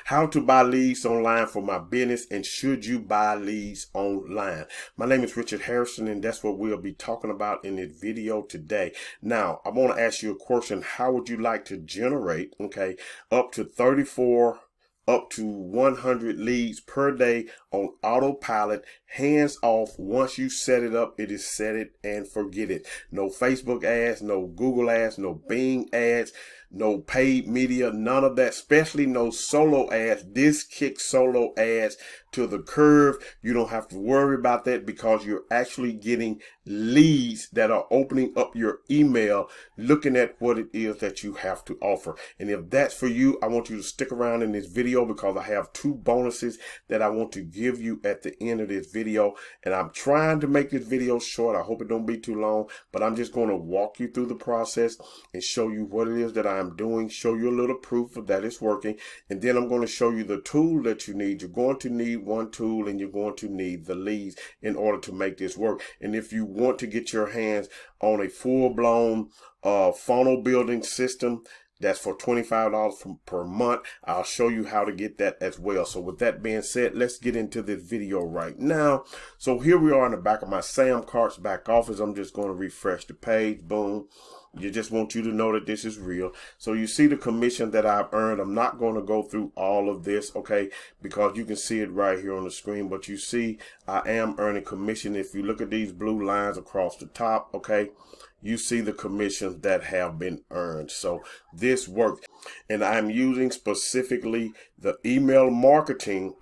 How to buy leads online for my business, and should you buy leads online? My name is Richard Hairston, and that's what we'll be talking about in this video today. Now, I want to ask you a question. How would you like to generate, up to 34 up to 100 leads per day on autopilot, hands off? Once you set it up, it is set it and forget it. No Facebook ads, no Google ads, no Bing ads, no paid media, none of that, especially no solo ads. This kicks solo ads to the curve. You don't have to worry about that because you're actually getting leads that are opening up your email, looking at what it is that you have to offer. And if that's for you, I want you to stick around in this video because I have two bonuses that I want to give you at the end of this video. And I'm trying to make this video short. I hope it don't be too long, but I'm just going to walk you through the process and show you what it is that I'm doing, show you a little proof of that it's working, and then I'm going to show you the tool that you need. You're going to need one tool, and you're going to need the leads in order to make this work. And if you want to get your hands on a full-blown funnel building system that's for $25 per month, I'll show you how to get that as well. So with that being said, let's get into this video right now. So here we are in the back of my Sam Cart's back office. I'm just going to refresh the page. Boom. You just want you to know that this is real. So you see the commission that I've earned. I'm not going to go through all of this, because you can see it right here on the screen. But you see I am earning commission. If you look at these blue lines across the top, you see the commissions that have been earned. So this works. And I'm using specifically the email marketing,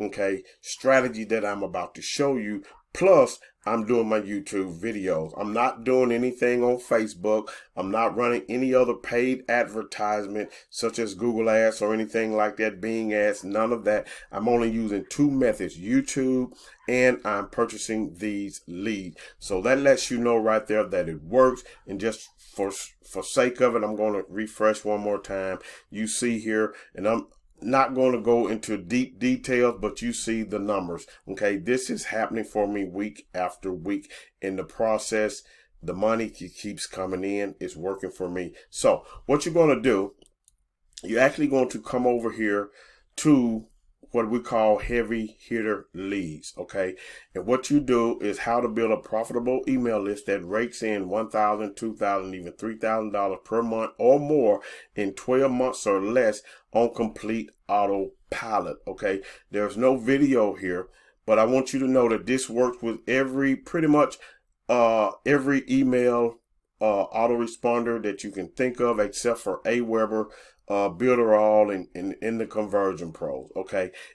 strategy that I'm about to show you. Plus, I'm doing my YouTube videos. I'm not doing anything on Facebook. I'm not running any other paid advertisement such as Google ads or anything like that, Bing ads, none of that. I'm only using two methods, YouTube, and I'm purchasing these leads. So that lets you know right there that it works. And just for sake of it, I'm going to refresh one more time. You see here, and I'm not going to go into deep details, but you see the numbers. This is happening for me week after week. In the process, the money keeps coming in. It's working for me. So what you're going to do, you're actually going to come over here to what we call heavy hitter leads. And what you do is how to build a profitable email list that rakes in $1,000, $2,000, even $3,000 per month or more in 12 months or less on complete autopilot. There's no video here, but I want you to know that this works with pretty much every email autoresponder that you can think of, except for Aweber, Builderall, and in the Conversion Pros.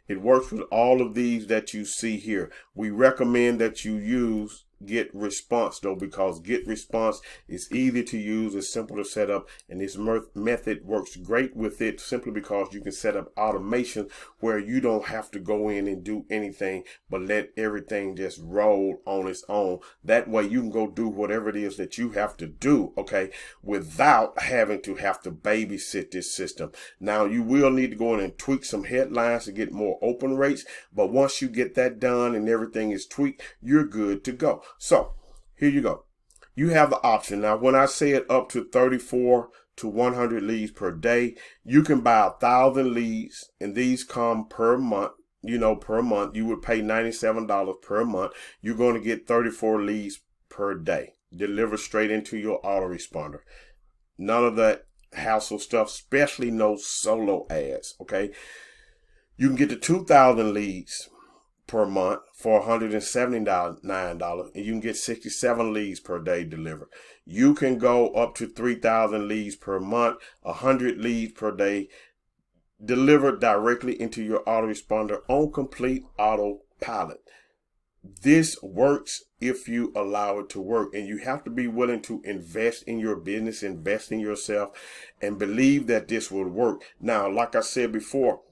It works with all of these that you see here. We recommend that you use Get Response though, because Get Response is easy to use, it's simple to set up, and this method works great with it simply because you can set up automation where you don't have to go in and do anything but let everything just roll on its own. That way you can go do whatever it is that you have to do, without having to babysit this system. Now you will need to go in and tweak some headlines to get more open rates, but once you get that done and everything is tweaked, you're good to go. So here you go. You have the option. Now, when I say it up to 34 to 100 leads per day, you can buy 1,000 leads, and these come per month. Per month, you would pay $97 per month. You're going to get 34 leads per day delivered straight into your autoresponder. None of that hassle stuff, especially no solo ads. You can get to 2,000 leads per month for $179, and you can get 67 leads per day delivered. You can go up to 3,000 leads per month, 100 leads per day delivered directly into your autoresponder on complete autopilot. This works if you allow it to work, and you have to be willing to invest in your business, invest in yourself, and believe that this will work. Now, like I said before,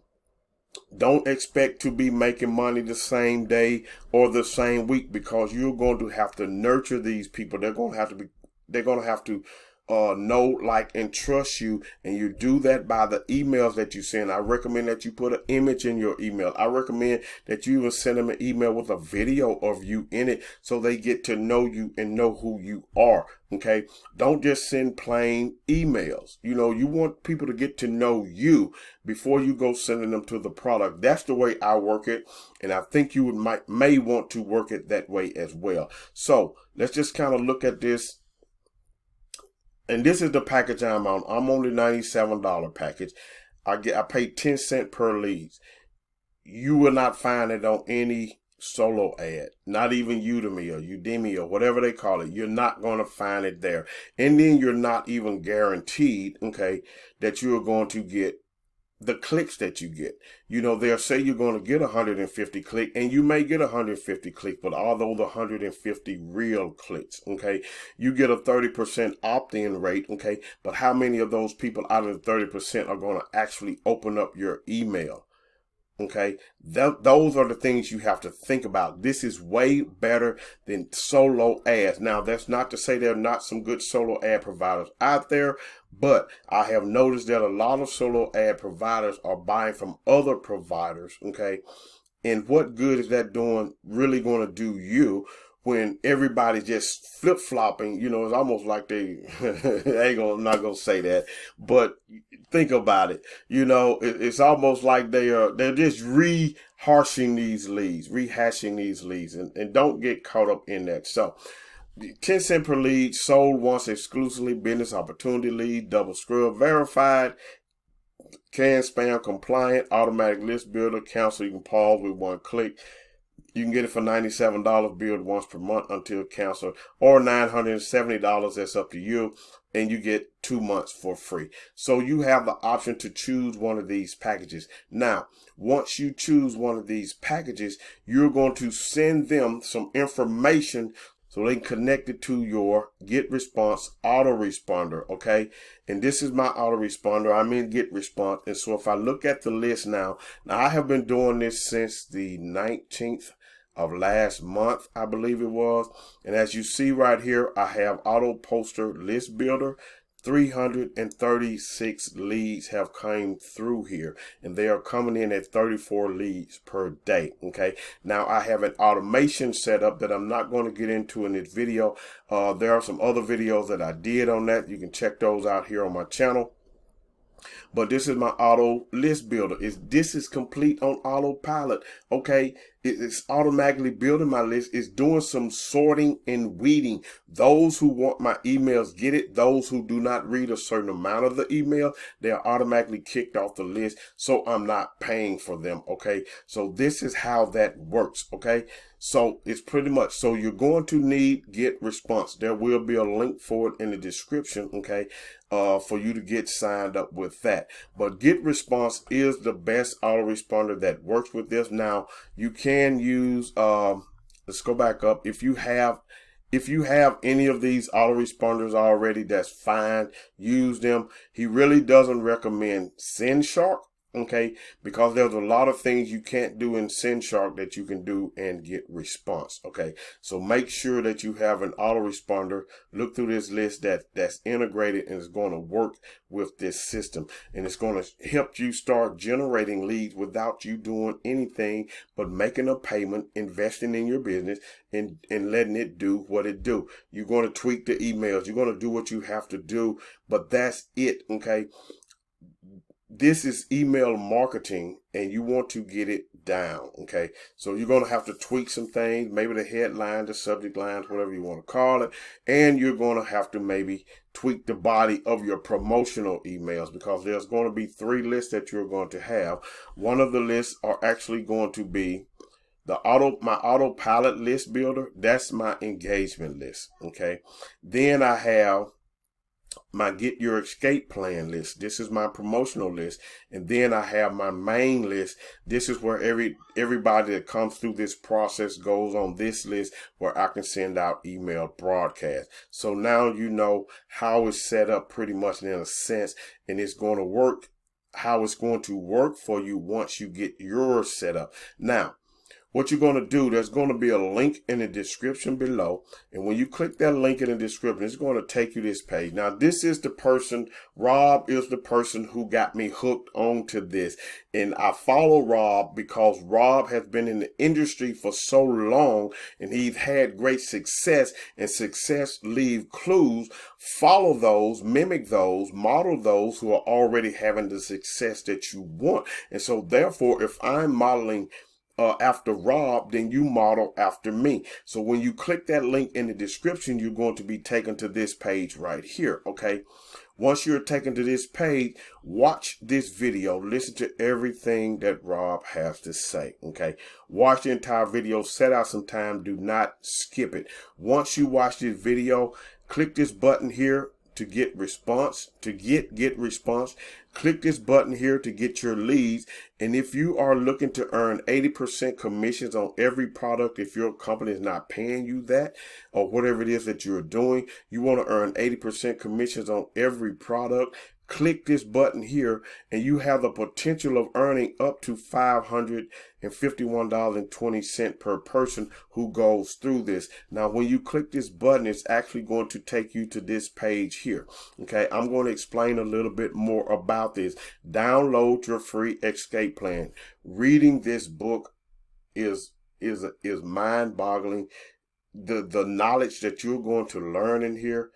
don't expect to be making money the same day or the same week, because you're going to have to nurture these people. They're going to have to know, like, and trust you, and you do that by the emails that you send. I recommend that you put an image in your email. I recommend that you even send them an email with a video of you in it so they get to know you and know who you are. Okay, don't just send plain emails. You know, you want people to get to know you before you go sending them to the product. That's the way I work it, and I think you may want to work it that way as well. So let's just kind of look at this. And this is the package I'm on. I'm on the $97 package. I pay 10 cents per lead. You will not find it on any solo ad, not even Udemy or Udemy or whatever they call it. You're not going to find it there. And then you're not even guaranteed, okay, that you're going to get the clicks that you get. You know, they'll say you're going to get 150 clicks, and you may get 150 clicks, but although the 150 real clicks, okay, you get a 30% opt-in rate, okay, but how many of those people out of the 30% are going to actually open up your email? Okay, those are the things you have to think about. This is way better than solo ads. Now, that's not to say there are not some good solo ad providers out there, but I have noticed that a lot of solo ad providers are buying from other providers. Okay, and what good is that doing? Really going to do you? When everybody's just flip-flopping, you know, it's almost like I'm not gonna say that, but think about it. You know, it's almost like they're just rehashing these leads, and don't get caught up in that. So 10 cents per lead, sold once exclusively, business opportunity lead, double scrub, verified, can spam compliant, automatic list builder, cancel, you can pause with one click. You can get it for $97, build once per month until canceled, or $970. That's up to you. And you get 2 months for free. So you have the option to choose one of these packages. Now, once you choose one of these packages, you're going to send them some information so they can connect it to your Get Response autoresponder, okay? And this is my autoresponder. I'm in Get Response. And so if I look at the list now I have been doing this since the 19th of last month, I believe it was. And as you see right here, I have Auto Poster List Builder. 336 leads have come through here, and they are coming in at 34 leads per day. Okay, now I have an automation set up that I'm not going to get into in this video. There are some other videos that I did on that. You can check those out here on my channel. But this is my auto list builder. This is complete on autopilot. Okay, it's automatically building my list. It's doing some sorting and weeding. Those who want my emails get it. Those who do not read a certain amount of the email, they are automatically kicked off the list. So I'm not paying for them. Okay, so this is how that works. Okay, so it's pretty much, so you're going to need Get Response. There will be a link for it in the description. Okay, for you to get signed up with that. But Get Response is the best autoresponder that works with this. Now you can use let's go back up. If you have any of these autoresponders already, that's fine, use them. He really doesn't recommend SendShark, okay, because there's a lot of things you can't do in SendShark that you can do in Get Response. Okay, so make sure that you have an autoresponder. Look through this list that's integrated and is going to work with this system, and it's going to help you start generating leads without you doing anything but making a payment, investing in your business, and letting it do what it do. You're going to tweak the emails, you're going to do what you have to do, but that's it. Okay, this is email marketing, and you want to get it down. Okay, so you're going to have to tweak some things, maybe the headline, the subject lines, whatever you want to call it, and you're going to have to maybe tweak the body of your promotional emails, because there's going to be 3 lists that you're going to have. One of the lists are actually going to be my autopilot list builder. That's my engagement list. Okay, then I have my Get Your Escape Plan list. This is my promotional list. And then I have my main list. This is where everybody that comes through this process goes on this list, where I can send out email broadcasts. So now you know how it's set up pretty much in a sense, and it's going to work, how it's going to work for you once you get yours set up. Now, what you're going to do, there's going to be a link in the description below. And when you click that link in the description, it's going to take you to this page. Now, this is the person, Rob is the person who got me hooked onto this. And I follow Rob because Rob has been in the industry for so long and he's had great success, and success leave clues. Follow those, mimic those, model those who are already having the success that you want. And so therefore, if I'm modeling after Rob, then you model after me. So when you click that link in the description, you're going to be taken to this page right here. Okay. Once you're taken to this page, watch this video, listen to everything that Rob has to say. Okay. Watch the entire video, set out some time. Do not skip it. Once you watch this video, click this button here to get response, get response. Click this button here to get your leads. And if you are looking to earn 80% commissions on every product, if your company is not paying you that, or whatever it is that you're doing, you want to earn 80% commissions on every product, click this button here and you have the potential of earning up to $551.20 per person who goes through this. Now, when you click this button, it's actually going to take you to this page here. Okay, I'm going to explain a little bit more about this. Download your free escape plan. Reading this book is mind-boggling. The knowledge that you're going to learn in here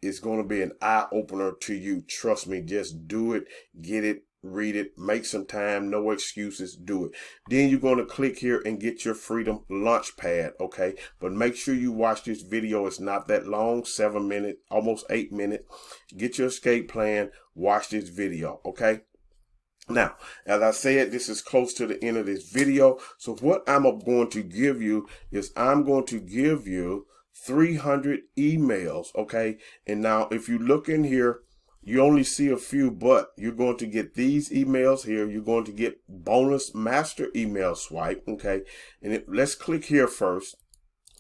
is going to be an eye-opener to you. Trust me, just do it, get it, read it, make some time, no excuses, do it. Then you're going to click here and get your Freedom Launch Pad, okay? But make sure you watch this video. It's not that long, 7 minutes, almost 8 minutes. Get your escape plan, watch this video, okay? Now, as I said, this is close to the end of this video. So what I'm going to give you is I'm going to give you 300 emails, okay? And now if you look in here, you only see a few, but you're going to get these emails here. You're going to get bonus master email swipe, okay? And let's click here first.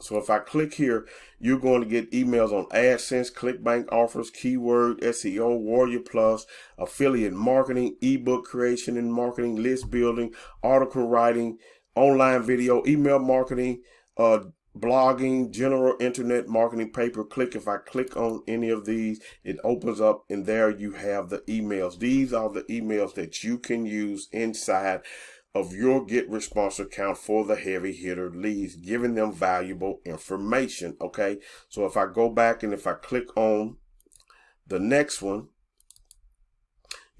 So if I click here, you're going to get emails on AdSense, ClickBank offers, keyword, SEO, Warrior Plus, affiliate marketing, ebook creation and marketing, list building, article writing, online video, email marketing, blogging, general internet marketing, pay-per-click. If I click on any of these, it opens up and there you have the emails. These are the emails that you can use inside of your Get Response account for the heavy hitter leads, giving them valuable information. Okay, so if I go back and if I click on the next one,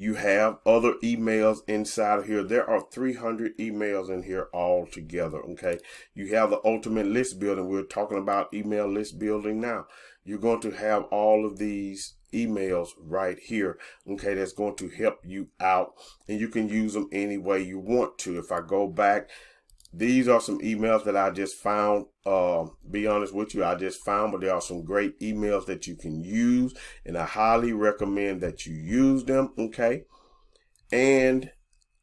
you have other emails inside of here. There are 300 emails in here all together, okay? You have the ultimate list building. We're talking about email list building now. You're going to have all of these emails right here, okay? That's going to help you out, and you can use them any way you want to. If I go back, these are some emails that I just found. Be honest with you, I just found, but there are some great emails that you can use, and I highly recommend that you use them, okay? And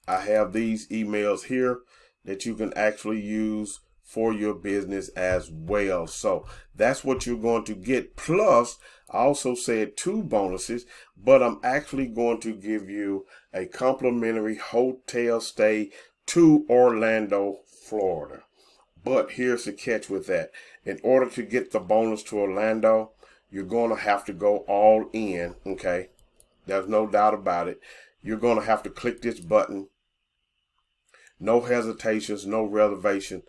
I have these emails here that you can actually use for your business as well. So that's what you're going to get. Plus, I also said 2 bonuses, but I'm actually going to give you a complimentary hotel stay to Orlando, Florida. But here's the catch with that. In order to get the bonus to Orlando, you're going to have to go all in, okay? There's no doubt about it. You're going to have to click this button. No hesitations, no reservation.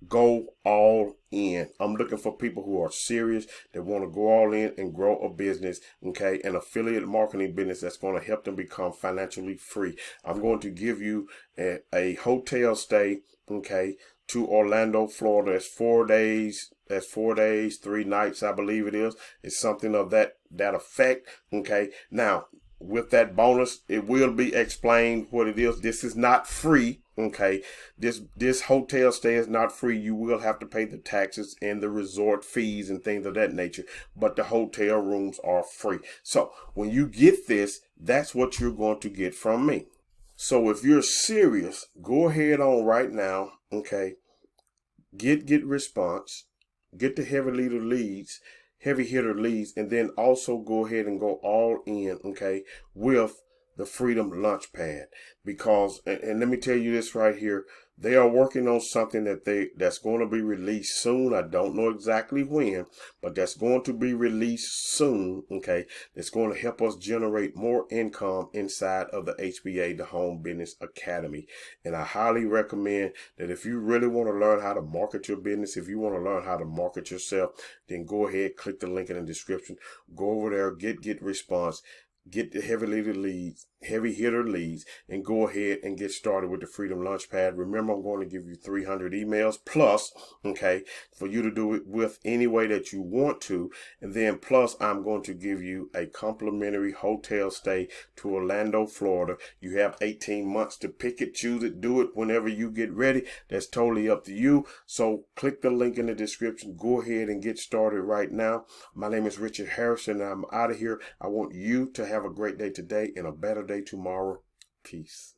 Go all in. I'm looking for people who are serious, that want to go all in and grow a business, okay, an affiliate marketing business that's going to help them become financially free. I'm going to give you a hotel stay, okay, to Orlando, Florida. It's 4 days. That's 4 days, 3 nights, I believe it is. It's something of that effect, okay. Now, with that bonus, it will be explained what it is. This is not free, okay. This hotel stay is not free. You will have to pay the taxes and the resort fees and things of that nature, but the hotel rooms are free. So when you get this, that's what you're going to get from me. So if you're serious, go ahead on right now, okay. Get response, get the heavy hitter leads, and then also go ahead and go all in, okay, with the Freedom Launch Pad. Because, and let me tell you this right here, They are working on something that's going to be released soon. I don't know exactly when, but that's going to be released soon. Okay, it's going to help us generate more income inside of the HBA, the Home Business Academy. And I highly recommend that if you really want to learn how to market your business, if you want to learn how to market yourself, then go ahead, click the link in the description. Go over there, get response. Get the heavy hitter leads, and go ahead and get started with the Freedom Launchpad. Remember, I'm going to give you 300 emails plus, okay, for you to do it with any way that you want to. And then plus, I'm going to give you a complimentary hotel stay to Orlando, Florida. You have 18 months to pick it, choose it, do it whenever you get ready. That's totally up to you. So click the link in the description. Go ahead and get started right now. My name is Richard Hairston, and I'm out of here. I want you to have a great day today and a better day tomorrow. Peace.